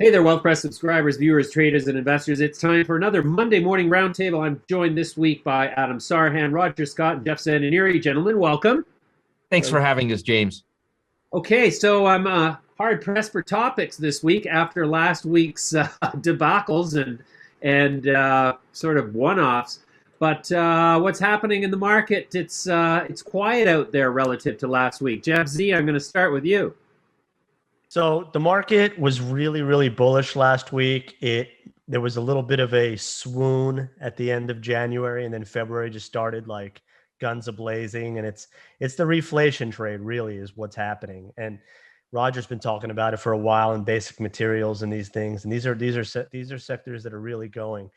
Hey there, Wealth Press subscribers, viewers, traders, and investors. It's time for another Monday morning roundtable. I'm joined this week by Adam Sarhan, Roger Scott, and Jeff Santanieri. Gentlemen, welcome. Thanks for having us, James. Okay, so I'm hard pressed for topics this week after last week's debacles and sort of one-offs. But what's happening in the market? It's quiet out there relative to last week. Jeff Z, I'm going to start with you. So the market was really, really bullish last week. There was a little bit of a swoon at the end of January, and then February just started like guns a-blazing. And it's the reflation trade really is what's happening. And Roger's been talking about it for a while in basic materials and these things. And these are sectors that are really going.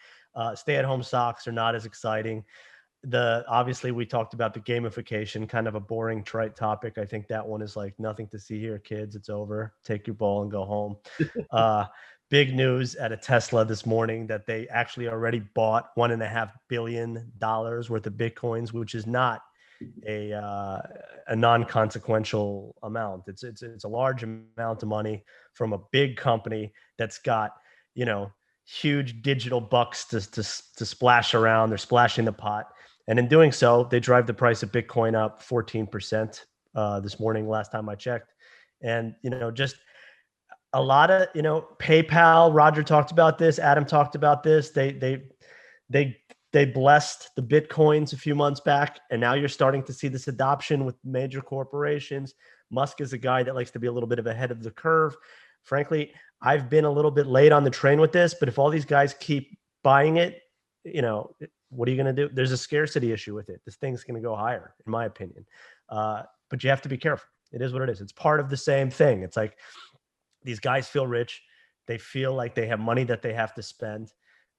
Stay-at-home stocks are not as exciting. Obviously we talked about the gamification, kind of a boring trite topic. I think that one is like nothing to see here, kids. It's over. Take your ball and go home. Big news at a Tesla this morning that they actually already bought $1.5 billion worth of Bitcoins, which is not a non-consequential amount. It's a large amount of money from a big company that's got, huge digital bucks to splash around. They're splashing the pot. And in doing so, they drive the price of Bitcoin up 14% this morning, last time I checked. And, just a lot of, PayPal, Roger talked about this, Adam talked about this. They blessed the Bitcoins a few months back. And now you're starting to see this adoption with major corporations. Musk is a guy that likes to be a little bit of ahead of the curve. Frankly, I've been a little bit late on the train with this, but if all these guys keep buying it, what are you going to do? There's a scarcity issue with it. This thing's going to go higher, in my opinion. But you have to be careful. It is what it is. It's part of the same thing. It's like these guys feel rich. They feel like they have money that they have to spend.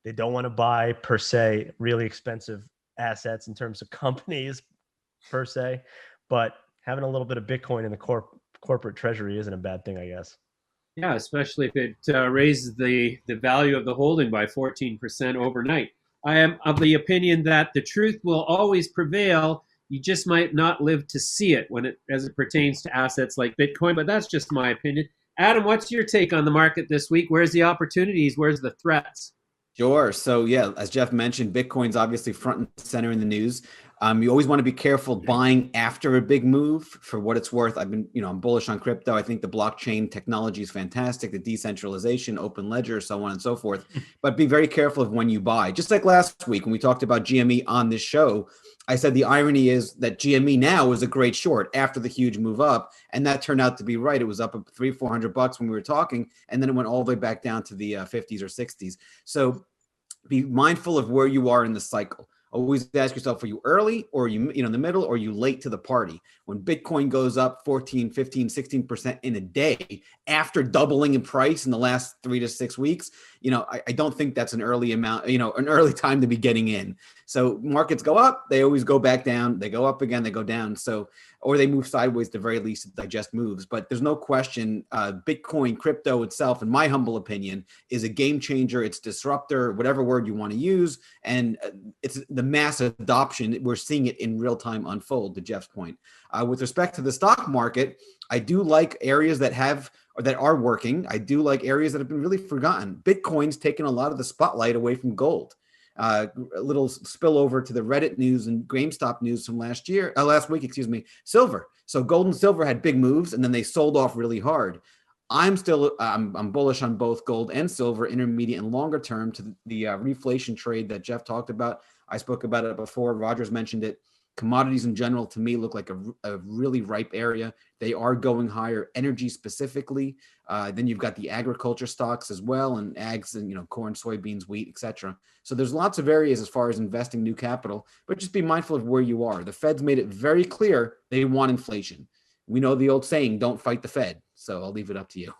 They don't want to buy, per se, really expensive assets in terms of companies, per se. But having a little bit of Bitcoin in the corporate treasury isn't a bad thing, I guess. Yeah, especially if it raises the value of the holding by 14% overnight. I am of the opinion that the truth will always prevail. You just might not live to see it as it pertains to assets like Bitcoin, but that's just my opinion. Adam, what's your take on the market this week? Where's the opportunities? Where's the threats? Sure. So yeah, as Jeff mentioned, Bitcoin's obviously front and center in the news. You always want to be careful buying after a big move. For what it's worth, I'm bullish on crypto. I think the blockchain technology is fantastic, the decentralization, open ledger, so on and so forth. But be very careful of when you buy. Just like last week when we talked about GME on this show, I said the irony is that GME now is a great short after the huge move up, and that turned out to be right. It was up $300-400 when we were talking, and then it went all the way back down to the 50s or 60s. So be mindful of where you are in the cycle. Always ask yourself, are you early or are you in the middle or are you late to the party? When Bitcoin goes up 14, 15, 16% in a day after doubling in price in the last 3 to 6 weeks, I don't think that's an early amount, an early time to be getting in. So markets go up, they always go back down. They go up again, they go down. So, or they move sideways, the very least to digest moves. But there's no question, Bitcoin, crypto itself, in my humble opinion, is a game changer. It's disruptor, whatever word you want to use. And it's the mass adoption. We're seeing it in real time unfold, to Jeff's point. With respect to the stock market, I do like areas that are working. I do like areas that have been really forgotten. Bitcoin's taken a lot of the spotlight away from gold. A little spillover to the Reddit news and GameStop news from last week, silver. So gold and silver had big moves and then they sold off really hard. I'm bullish on both gold and silver, intermediate and longer term, to the reflation trade that Jeff talked about. I spoke about it before. Rogers mentioned it. Commodities in general, to me, look like a really ripe area. They are going higher, energy specifically. Then you've got the agriculture stocks as well, and ags and corn, soybeans, wheat, etc. So there's lots of areas as far as investing new capital, but just be mindful of where you are. The Fed's made it very clear they want inflation. We know the old saying, "Don't fight the Fed." So I'll leave it up to you.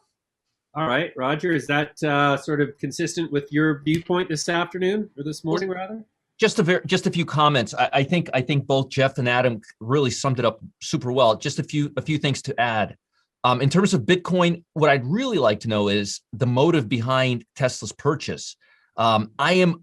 All right, Roger, is that sort of consistent with your viewpoint this afternoon or this morning, rather? Just a few comments. I think both Jeff and Adam really summed it up super well. Just a few things to add. In terms of Bitcoin, what I'd really like to know is the motive behind Tesla's purchase. I don't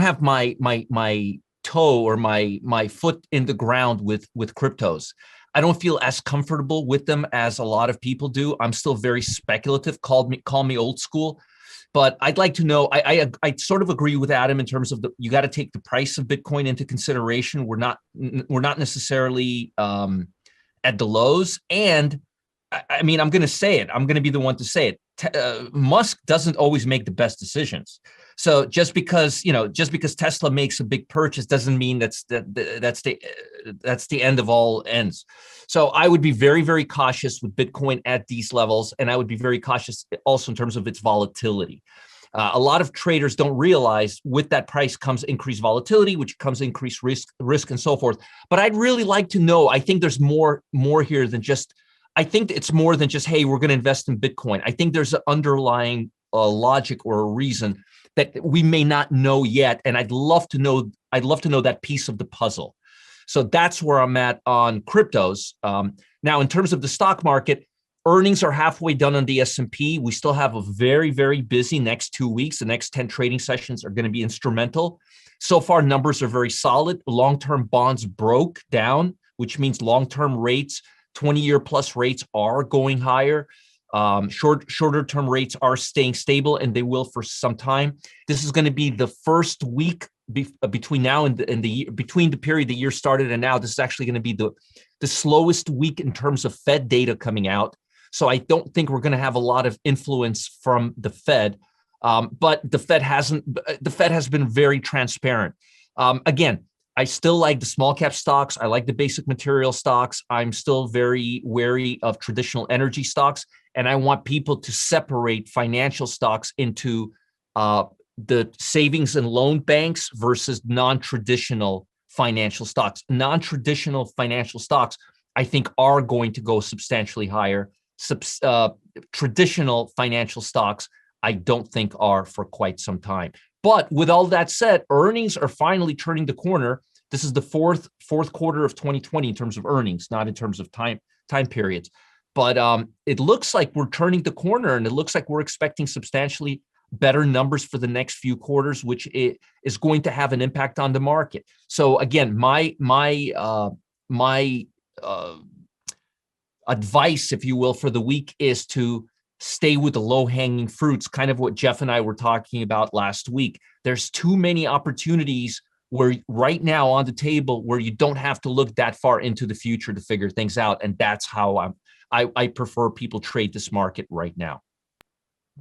have my toe or my foot in the ground with cryptos. I don't feel as comfortable with them as a lot of people do. I'm still very speculative. Call me old school, but I'd like to know. I sort of agree with Adam in terms of you got to take the price of Bitcoin into consideration. We're not necessarily at the lows, and I mean, I'm going to say it. I'm going to be the one to say it. Musk doesn't always make the best decisions. So just because Tesla makes a big purchase doesn't mean that's the end of all ends. So I would be very, very cautious with Bitcoin at these levels, and I would be very cautious also in terms of its volatility. A lot of traders don't realize with that price comes increased volatility, which comes increased risk and so forth. But I'd really like to know. I think there's more here than just. I think it's more than just, hey, we're going to invest in Bitcoin. I think there's an underlying logic or a reason that we may not know yet, and I'd love to know that piece of the puzzle. So that's where I'm at on cryptos. Now, in terms of the stock market, earnings are halfway done on the S&P. We still have a very, very busy next 2 weeks. The next 10 trading sessions are going to be instrumental. So far, numbers are very solid. Long-term bonds broke down, which means long-term rates, 20-year plus rates are going higher. Shorter term rates are staying stable, and they will for some time. This is going to be the first week between now and the year, between the period the year started and now. This is actually going to be the slowest week in terms of Fed data coming out. So I don't think we're going to have a lot of influence from the Fed. But the Fed has been very transparent. Again, I still like the small cap stocks. I like the basic material stocks. I'm still very wary of traditional energy stocks. And I want people to separate financial stocks into the savings and loan banks versus non-traditional financial stocks. Non-traditional financial stocks, I think, are going to go substantially higher. Traditional financial stocks, I don't think are for quite some time. But with all that said, earnings are finally turning the corner. This is the fourth quarter of 2020 in terms of earnings, not in terms of time periods. But it looks like we're turning the corner, and it looks like we're expecting substantially better numbers for the next few quarters, which is going to have an impact on the market. So again, my advice, if you will, for the week is to stay with the low-hanging fruits, kind of what Jeff and I were talking about last week. There's too many opportunities where right now on the table where you don't have to look that far into the future to figure things out. And that's how I prefer people trade this market right now.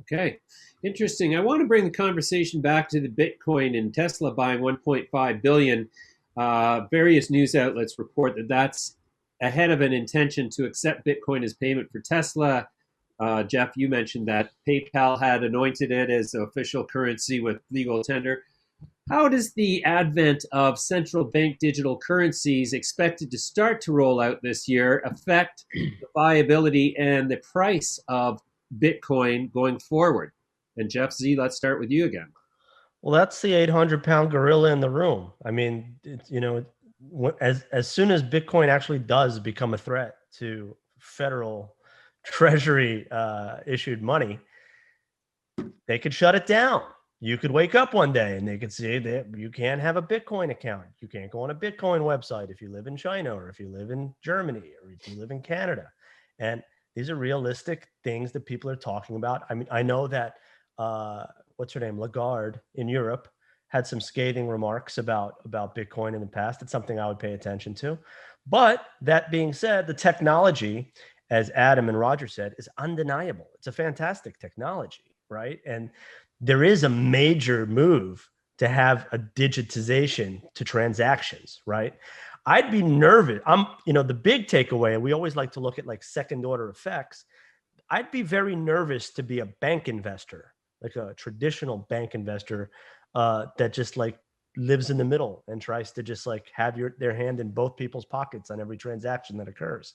Okay, interesting. I want to bring the conversation back to the Bitcoin and Tesla buying 1.5 billion. Various news outlets report that that's ahead of an intention to accept Bitcoin as payment for Tesla. Jeff, you mentioned that PayPal had anointed it as official currency with legal tender. How does the advent of central bank digital currencies expected to start to roll out this year affect the viability and the price of Bitcoin going forward? And Jeff Z, let's start with you again. Well, that's the 800-pound gorilla in the room. I mean, it's, as soon as Bitcoin actually does become a threat to federal treasury issued money, they could shut it down. You could wake up one day and they could say that you can't have a Bitcoin account. You can't go on a Bitcoin website if you live in China or if you live in Germany or if you live in Canada. And these are realistic things that people are talking about. I mean, I know that, what's her name? Lagarde in Europe had some scathing remarks about Bitcoin in the past. It's something I would pay attention to. But that being said, the technology, as Adam and Roger said, is undeniable. It's a fantastic technology, right? And there is a major move to have a digitization to transactions, right? I'd be nervous. The big takeaway, and we always like to look at like second order effects. I'd be very nervous to be a bank investor, like a traditional bank investor that just like lives in the middle and tries to just like have their hand in both people's pockets on every transaction that occurs.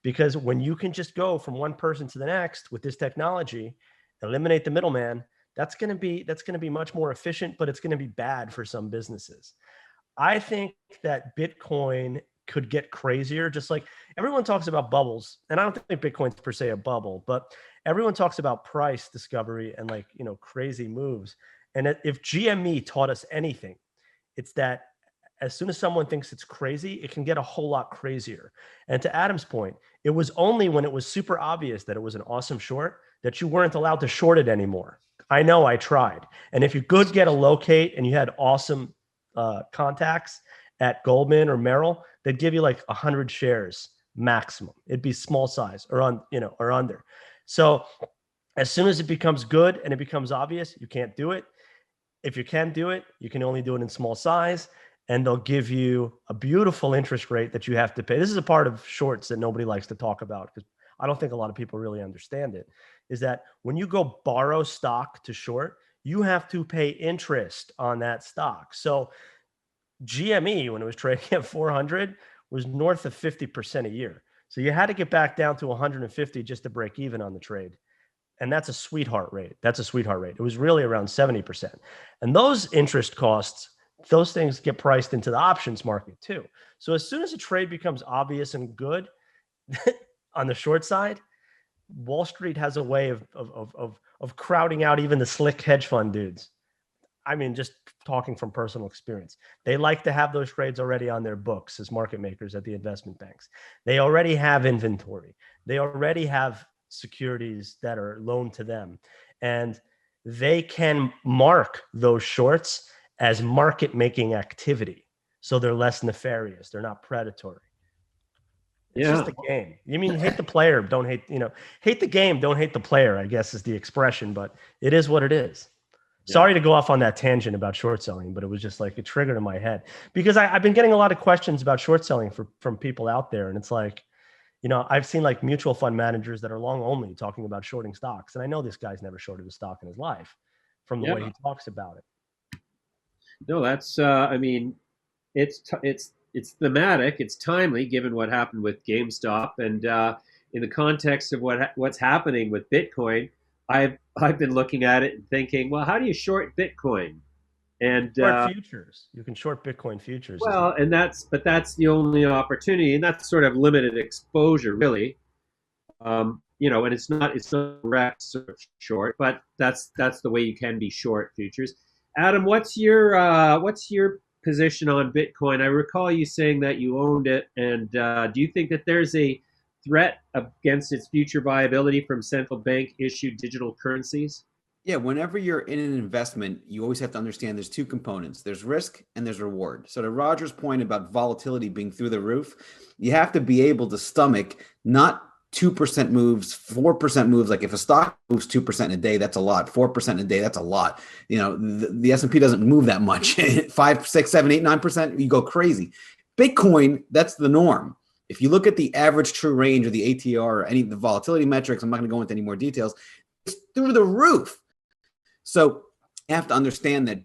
Because when you can just go from one person to the next with this technology, eliminate the middleman, that's going to be much more efficient, but it's going to be bad for some businesses. I think that Bitcoin could get crazier, just like everyone talks about bubbles. And I don't think Bitcoin's per se a bubble, but everyone talks about price discovery and crazy moves. And if GME taught us anything, it's that as soon as someone thinks it's crazy, it can get a whole lot crazier. And to Adam's point, it was only when it was super obvious that it was an awesome short that you weren't allowed to short it anymore. I know, I tried. And if you could get a locate and you had awesome contacts at Goldman or Merrill, they'd give you like 100 shares maximum. It'd be small size or or under. So as soon as it becomes good and it becomes obvious, you can't do it. If you can do it, you can only do it in small size, and they'll give you a beautiful interest rate that you have to pay. This is a part of shorts that nobody likes to talk about because I don't think a lot of people really understand it, is that when you go borrow stock to short, you have to pay interest on that stock. So GME, when it was trading at 400, was north of 50% a year. So you had to get back down to 150 just to break even on the trade. And that's a sweetheart rate. That's a sweetheart rate. It was really around 70%. And those interest costs, those things get priced into the options market too. So as soon as a trade becomes obvious and good on the short side, Wall Street has a way of crowding out even the slick hedge fund dudes. I mean, just talking from personal experience, they like to have those trades already on their books as market makers at the investment banks. They already have inventory. They already have securities that are loaned to them, and they can mark those shorts as market making activity. So they're less nefarious. They're not predatory. It's just a game. You mean hate the player, don't hate, hate the game, don't hate the player, I guess is the expression, but it is what it is. Yeah. Sorry to go off on that tangent about short selling, but it was just like it triggered in my head because I've been getting a lot of questions about short selling from people out there. And it's like, I've seen like mutual fund managers that are long only talking about shorting stocks. And I know this guy's never shorted a stock in his life from the way he talks about it. No, that's, it's thematic, it's timely given what happened with GameStop. And in the context of what's happening with Bitcoin, I've been looking at it and thinking, well, how do you short Bitcoin? And short futures. You can short Bitcoin futures. Well, but that's the only opportunity, and that's sort of limited exposure, really. And it's not direct sort of short, but that's the way you can be short futures. Adam, what's your position on Bitcoin? I recall you saying that you owned it, and do you think that there's a threat against its future viability from central bank issued digital currencies? Yeah, whenever you're in an investment, you always have to understand there's two components. There's risk and there's reward. So to Roger's point about volatility being through the roof, you have to be able to stomach not 2% moves, 4% moves. Like if a stock moves 2% in a day, that's a lot. 4% a day, that's a lot. The S&P doesn't move that much. 5, 6, 7, 8, 9%, you go crazy. Bitcoin, that's the norm. If you look at the average true range or the ATR or any of the volatility metrics, I'm not going to go into any more details, it's through the roof. So you have to understand that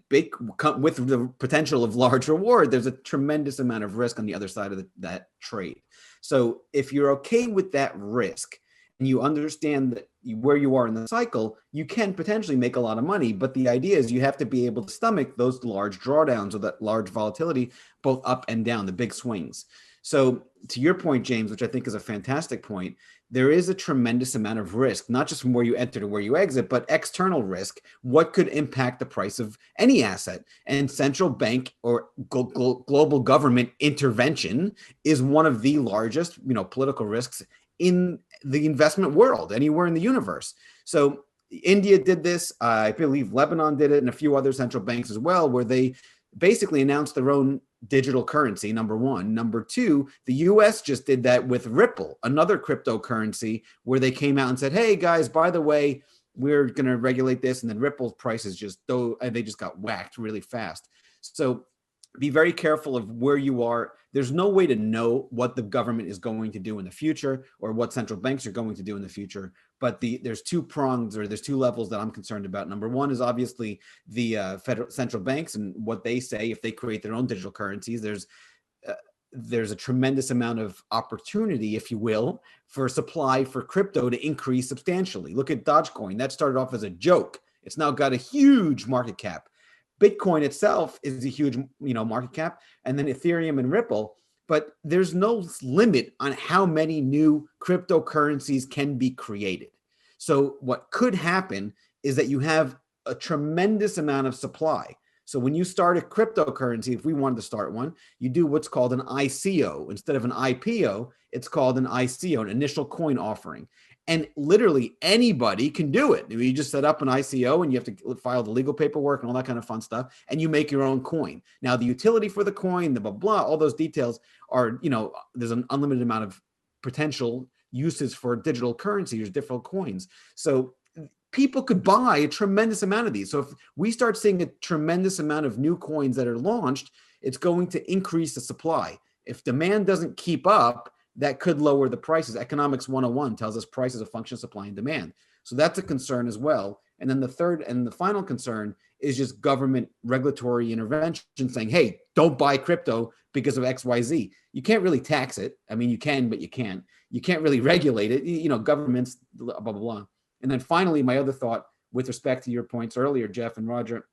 with the potential of large reward, there's a tremendous amount of risk on the other side of that trade. So if you're okay with that risk and you understand that where you are in the cycle, you can potentially make a lot of money. But the idea is you have to be able to stomach those large drawdowns or that large volatility, both up and down, the big swings. So to your point, James, which I think is a fantastic point, there is a tremendous amount of risk, not just from where you enter to where you exit, but external risk. What could impact the price of any asset? And central bank or global government intervention is one of the largest, political risks in the investment world, anywhere in the universe. So India did this. I believe Lebanon did it, and a few other central banks as well, where they basically announced their own digital currency, number one. Number two, the US just did that with Ripple, another cryptocurrency, where they came out and said, hey guys, by the way, we're going to regulate this. And then Ripple's prices they just got whacked really fast. So be very careful of where you are. There's no way to know what the government is going to do in the future or what central banks are going to do in the future. But there's two prongs, or there's two levels that I'm concerned about. Number one is obviously the federal central banks and what they say. If they create their own digital currencies, there's a tremendous amount of opportunity, if you will, for supply for crypto to increase substantially. Look at Dogecoin. That started off as a joke. It's now got a huge market cap. Bitcoin itself is a huge, market cap, and then Ethereum and Ripple. But there's no limit on how many new cryptocurrencies can be created. So what could happen is that you have a tremendous amount of supply. So when you start a cryptocurrency, if we wanted to start one, you do what's called an ICO. Instead of an IPO, it's called an ICO, an initial coin offering. And literally anybody can do it. You just set up an ICO and you have to file the legal paperwork and all that kind of fun stuff. And you make your own coin. Now, the utility for the coin, the blah, blah, all those details are, there's an unlimited amount of potential uses for digital currency. There's different coins. So people could buy a tremendous amount of these. So if we start seeing a tremendous amount of new coins that are launched, it's going to increase the supply. If demand doesn't keep up, that could lower the prices. Economics 101 tells us price is a function of supply and demand. So that's a concern as well. And then the third and the final concern is just government regulatory intervention saying, hey, don't buy crypto because of XYZ. You can't really tax it. I mean, you can, but you can't. You can't really regulate it. Governments, blah, blah, blah. And then finally, my other thought with respect to your points earlier, Jeff and Roger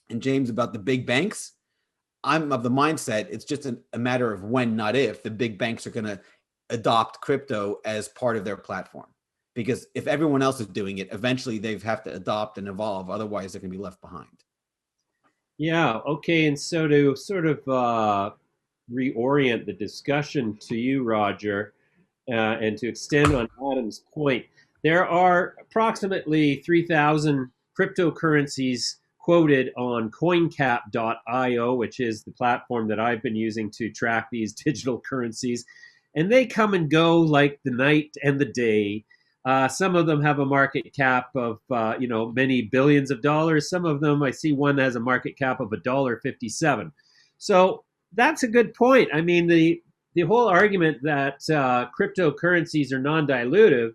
and James, about the big banks, I'm of the mindset it's just a matter of when, not if, the big banks are going to adopt crypto as part of their platform. Because if everyone else is doing it, eventually they have to adopt and evolve. Otherwise, they're going to be left behind. Yeah. Okay. And so to sort of reorient the discussion to you, Roger, and to extend on Adam's point, there are approximately 3,000 cryptocurrencies quoted on coincap.io, which is the platform that I've been using to track these digital currencies. And they come and go like the night and the day. Some of them have a market cap of, many billions of dollars. Some of them, I see one has a market cap of $1.57. So that's a good point. I mean, the whole argument that cryptocurrencies are non-dilutive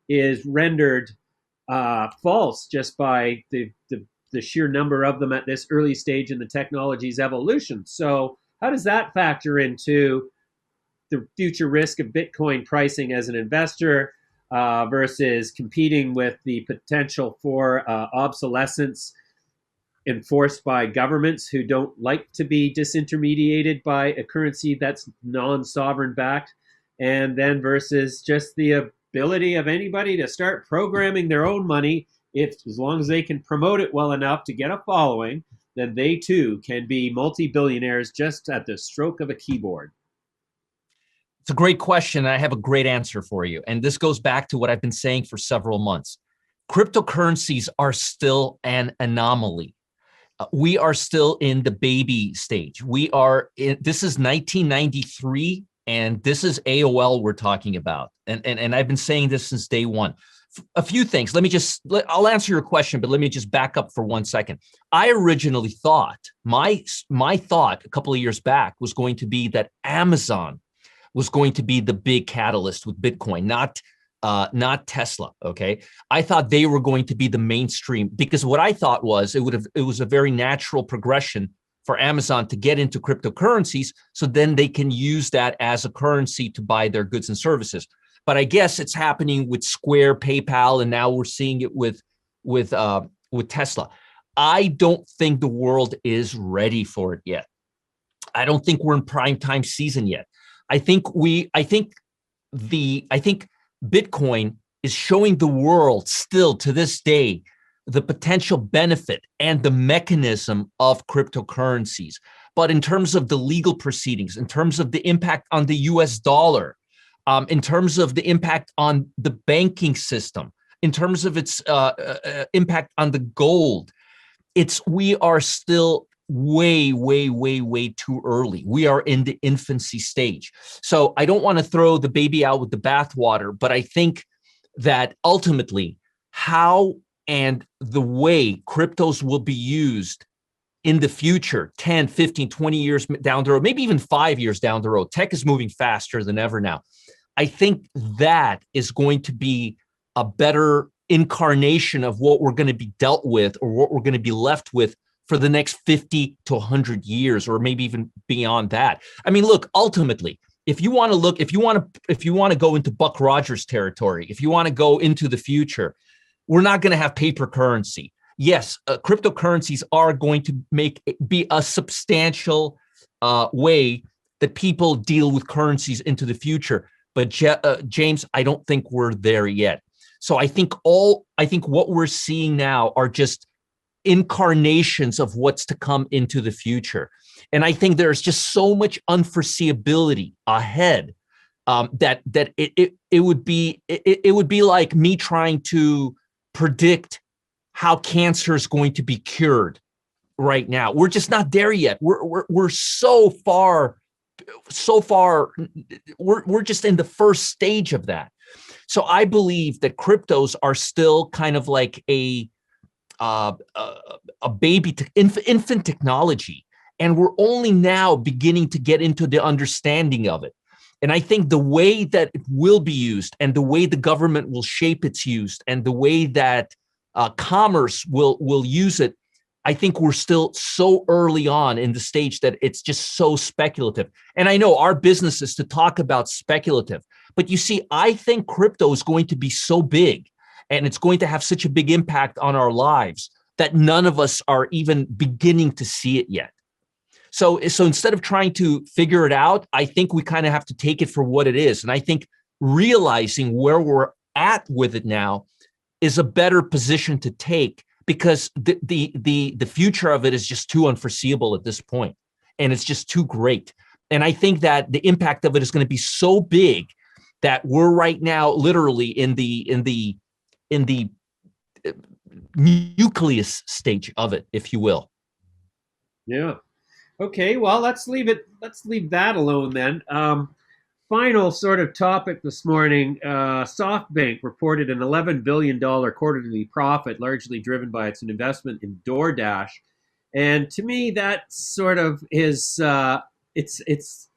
is rendered false just by the sheer number of them at this early stage in the technology's evolution. So how does that factor into the future risk of Bitcoin pricing as an investor versus competing with the potential for obsolescence enforced by governments who don't like to be disintermediated by a currency that's non-sovereign backed, and then versus just the ability of anybody to start programming their own money, as long as they can promote it well enough to get a following, then they too can be multi-billionaires just at the stroke of a keyboard. It's a great question. I have a great answer for you. And this goes back to what I've been saying for several months. Cryptocurrencies are still an anomaly. We are still in the baby stage. This is 1993, and this is AOL we're talking about. And I've been saying this since day one. A few things. I'll answer your question, but let me just back up for 1 second. I originally thought, my thought a couple of years back was going to be that Amazon was going to be the big catalyst with Bitcoin, not Tesla. Okay, I thought they were going to be the mainstream, because what I thought was it was a very natural progression for Amazon to get into cryptocurrencies, so then they can use that as a currency to buy their goods and services. But I guess it's happening with Square, PayPal, and now we're seeing it with Tesla. I don't think the world is ready for it yet. I don't think we're in prime time season yet. I think Bitcoin is showing the world still to this day the potential benefit and the mechanism of cryptocurrencies. But in terms of the legal proceedings, in terms of the impact on the US dollar, in terms of the impact on the banking system, in terms of its impact on the gold, we are still way too early. We are in the infancy stage. So I don't want to throw the baby out with the bathwater, but I think that ultimately how and the way cryptos will be used in the future, 10, 15, 20 years down the road, maybe even 5 years down the road, tech is moving faster than ever now. I think that is going to be a better incarnation of what we're going to be dealt with, or what we're going to be left with for the next 50 to 100 years, or maybe even beyond that. I mean, look, ultimately, if you want to go into Buck Rogers territory, if you want to go into the future, we're not going to have paper currency. Yes, cryptocurrencies are going to be a substantial way that people deal with currencies into the future. But James, I don't think we're there yet. So I think what we're seeing now are just incarnations of what's to come into the future. And I think there's just so much unforeseeability ahead that it would be like me trying to predict how cancer is going to be cured right now. We're just not there yet. We're so far. We're just in the first stage of that. So I believe that cryptos are still kind of like a baby, infant technology, and we're only now beginning to get into the understanding of it. And I think the way that it will be used, and the way the government will shape its use, and the way that commerce will use it, I think we're still so early on in the stage that it's just so speculative. And I know our business is to talk about speculative, but you see, I think crypto is going to be so big, and it's going to have such a big impact on our lives that none of us are even beginning to see it yet. So instead of trying to figure it out, I think we kind of have to take it for what it is. And I think realizing where we're at with it now is a better position to take, because the future of it is just too unforeseeable at this point, and it's just too great. And I think that the impact of it is going to be so big that we're right now literally in the nucleus stage of it, if you will. Yeah. Okay. Well, let's leave that alone then. Final sort of topic this morning. SoftBank reported an $11 billion quarterly profit, largely driven by its investment in DoorDash. And to me, that sort of is, it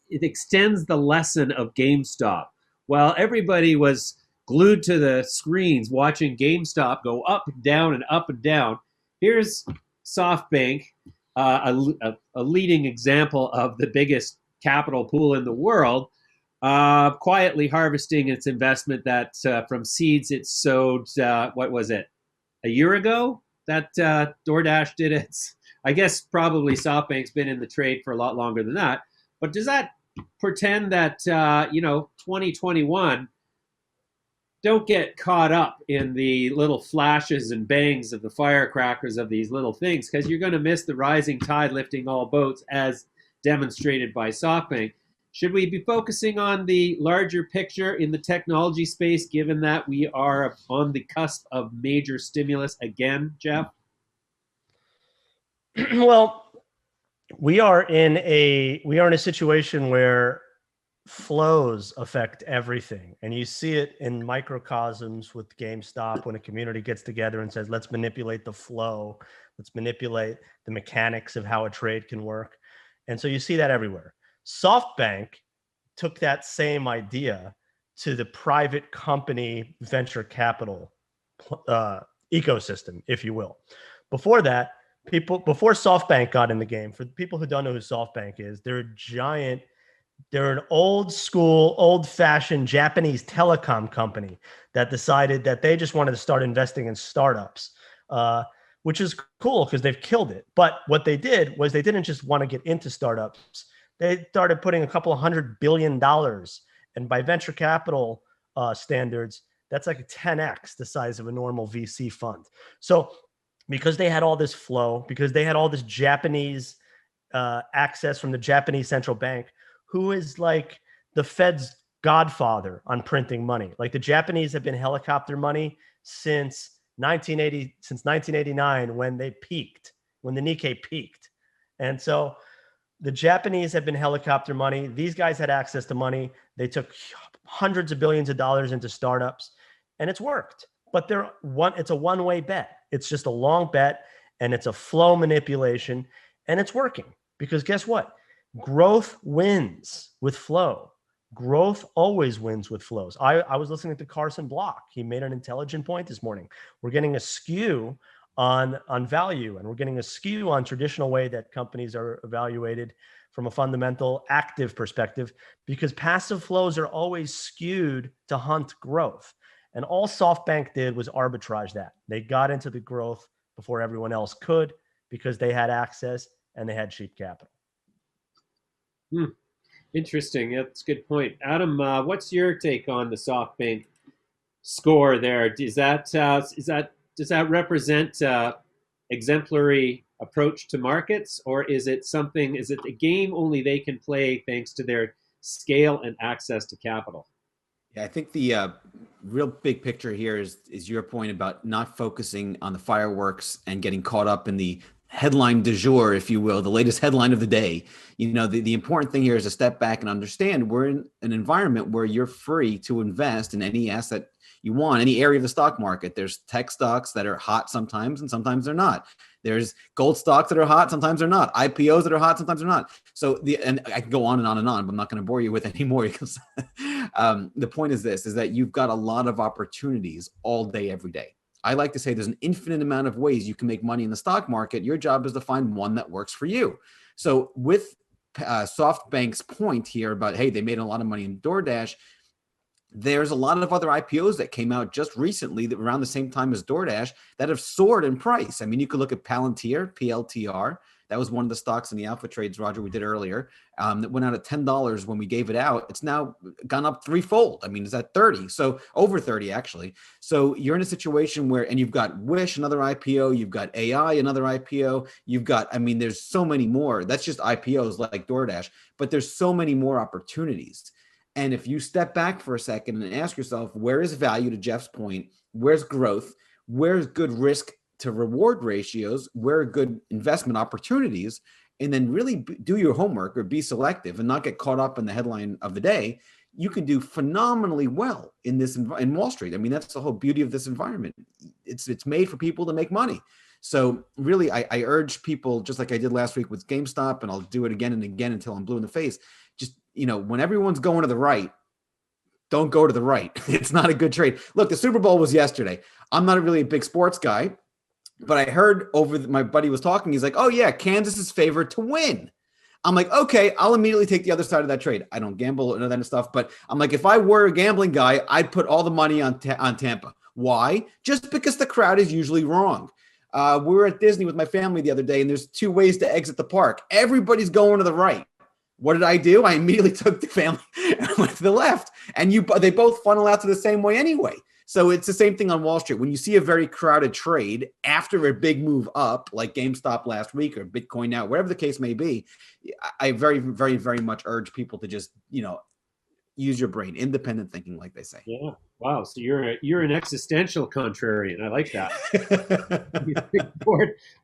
extends the lesson of GameStop. While everybody was glued to the screens watching GameStop go up and down and up and down, here's SoftBank, a leading example of the biggest capital pool in the world, quietly harvesting its investment that from seeds it sowed, what was it, a year ago that DoorDash did its, I guess probably SoftBank's been in the trade for a lot longer than that. But does that pretend that, 2021, don't get caught up in the little flashes and bangs of the firecrackers of these little things, because you're going to miss the rising tide lifting all boats as demonstrated by SoftBank. Should we be focusing on the larger picture in the technology space, given that we are on the cusp of major stimulus again, Jeff? Well, we are in a situation where flows affect everything, and you see it in microcosms with GameStop when a community gets together and says, let's manipulate the flow, let's manipulate the mechanics of how a trade can work. And so you see that everywhere. SoftBank took that same idea to the private company venture capital ecosystem, if you will. Before that, before SoftBank got in the game, for the people who don't know who SoftBank is, they're an old school, old fashioned Japanese telecom company that decided that they just wanted to start investing in startups, which is cool because they've killed it. But what they did was they didn't just want to get into startups. They started putting a couple of $100 billion, and by venture capital standards, that's like a 10x the size of a normal VC fund. So because they had all this flow, because they had all this Japanese access from the Japanese central bank, who is like the Fed's godfather on printing money. Like the Japanese have been helicopter money since 1989, when they peaked, when the Nikkei peaked. And so the Japanese have been helicopter money. These guys had access to money. They took hundreds of billions of dollars into startups, and it's worked. But it's a one-way bet. It's just a long bet, and it's a flow manipulation, and it's working. Because guess what? Growth wins with flow. Growth always wins with flows. I was listening to Carson Block. He made an intelligent point this morning. We're getting a skew on value, and we're getting a skew on traditional way that companies are evaluated from a fundamental active perspective, because passive flows are always skewed to hunt growth. And all SoftBank did was arbitrage that. They got into the growth before everyone else could, because they had access and they had cheap capital. Interesting. That's a good point. Adam, what's your take on the SoftBank score there? Does that represent exemplary approach to markets, or is it a game only they can play thanks to their scale and access to capital? Yeah, I think the real big picture here is your point about not focusing on the fireworks and getting caught up in the headline du jour, if you will, the latest headline of the day. The important thing here is to step back and understand we're in an environment where you're free to invest in any asset you want, any area of the stock market. There's tech stocks that are hot sometimes, and sometimes they're not. There's gold stocks that are hot, sometimes they're not. IPOs that are hot, sometimes they're not. And I can go on and on and on, but I'm not going to bore you with any more because the point is that you've got a lot of opportunities all day, every day. I like to say there's an infinite amount of ways you can make money in the stock market. Your job is to find one that works for you. So with SoftBank's point here about, hey, they made a lot of money in DoorDash, there's a lot of other IPOs that came out just recently that around the same time as DoorDash that have soared in price. I mean, you could look at Palantir, PLTR. That was one of the stocks in the alpha trades, Roger, we did earlier, that went out at $10 when we gave it out. It's now gone up threefold. I mean, it's at 30, so over 30 actually. So you're in a situation where, and you've got Wish, another IPO, you've got AI, another IPO, you've got, I mean, there's so many more. That's just IPOs like DoorDash, but there's so many more opportunities. And if you step back for a second and ask yourself, where is value, to Jeff's point, where's growth, where's good risk to reward ratios, where are good investment opportunities, and then really do your homework or be selective and not get caught up in the headline of the day, you can do phenomenally well in Wall Street. I mean, that's the whole beauty of this environment. It's made for people to make money. So really, I urge people, just like I did last week with GameStop, and I'll do it again and again until I'm blue in the face. Just, when everyone's going to the right, don't go to the right. It's not a good trade. Look, the Super Bowl was yesterday. I'm not really a big sports guy, but I heard my buddy was talking. He's like, oh yeah, Kansas is favored to win. I'm like, okay, I'll immediately take the other side of that trade. I don't gamble and all that stuff, but I'm like, if I were a gambling guy, I'd put all the money on Tampa. Why? Just because the crowd is usually wrong. We were at Disney with my family the other day, and there's 2 ways to exit the park. Everybody's going to the right. What did I do? I immediately took the family and went to the left. And they both funnel out to the same way anyway. So it's the same thing on Wall Street. When you see a very crowded trade after a big move up, like GameStop last week or Bitcoin now, whatever the case may be, I very, very, very much urge people to just, use your brain, independent thinking, like they say. Yeah. Wow. So you're an existential contrarian. I like that.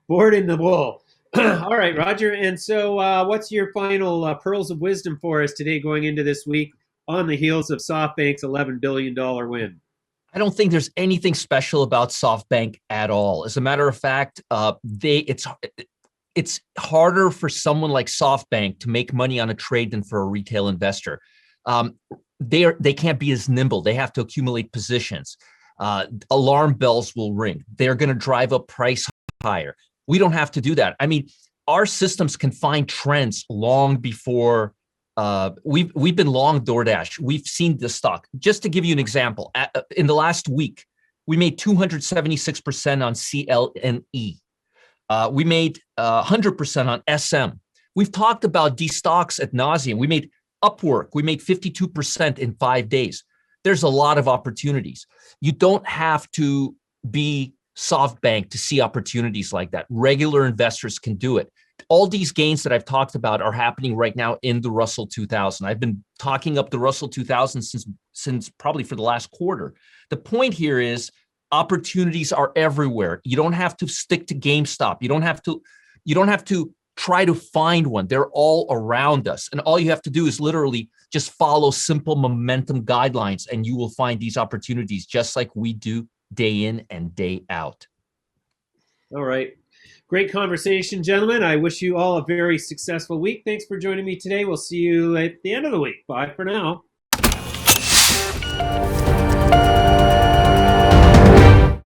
bored in the wool. All right, Roger. And so what's your final pearls of wisdom for us today going into this week on the heels of SoftBank's $11 billion win? I don't think there's anything special about SoftBank at all. As a matter of fact, it's harder for someone like SoftBank to make money on a trade than for a retail investor. They can't be as nimble. They have to accumulate positions. Alarm bells will ring. They're going to drive up price higher. We don't have to do that. I mean, our systems can find trends long before we've been long DoorDash. We've seen the stock. Just to give you an example, in the last week, we made 276% on CLNE. We made 100% on SM. We've talked about these stocks ad nauseum. We made Upwork. We made 52% in 5 days. There's a lot of opportunities. You don't have to be SoftBank to see opportunities like that. Regular investors can do it. All these gains that I've talked about are happening right now in the Russell 2000. I've been talking up the Russell 2000 since probably for the last quarter. The point here is opportunities are everywhere. You don't have to stick to GameStop. You don't have to try to find one. They're all around us. And all you have to do is literally just follow simple momentum guidelines, and you will find these opportunities just like we do day in and day out. All right. Great conversation, gentlemen. I wish you all a very successful week. Thanks for joining me today. We'll see you at the end of the week. Bye for now.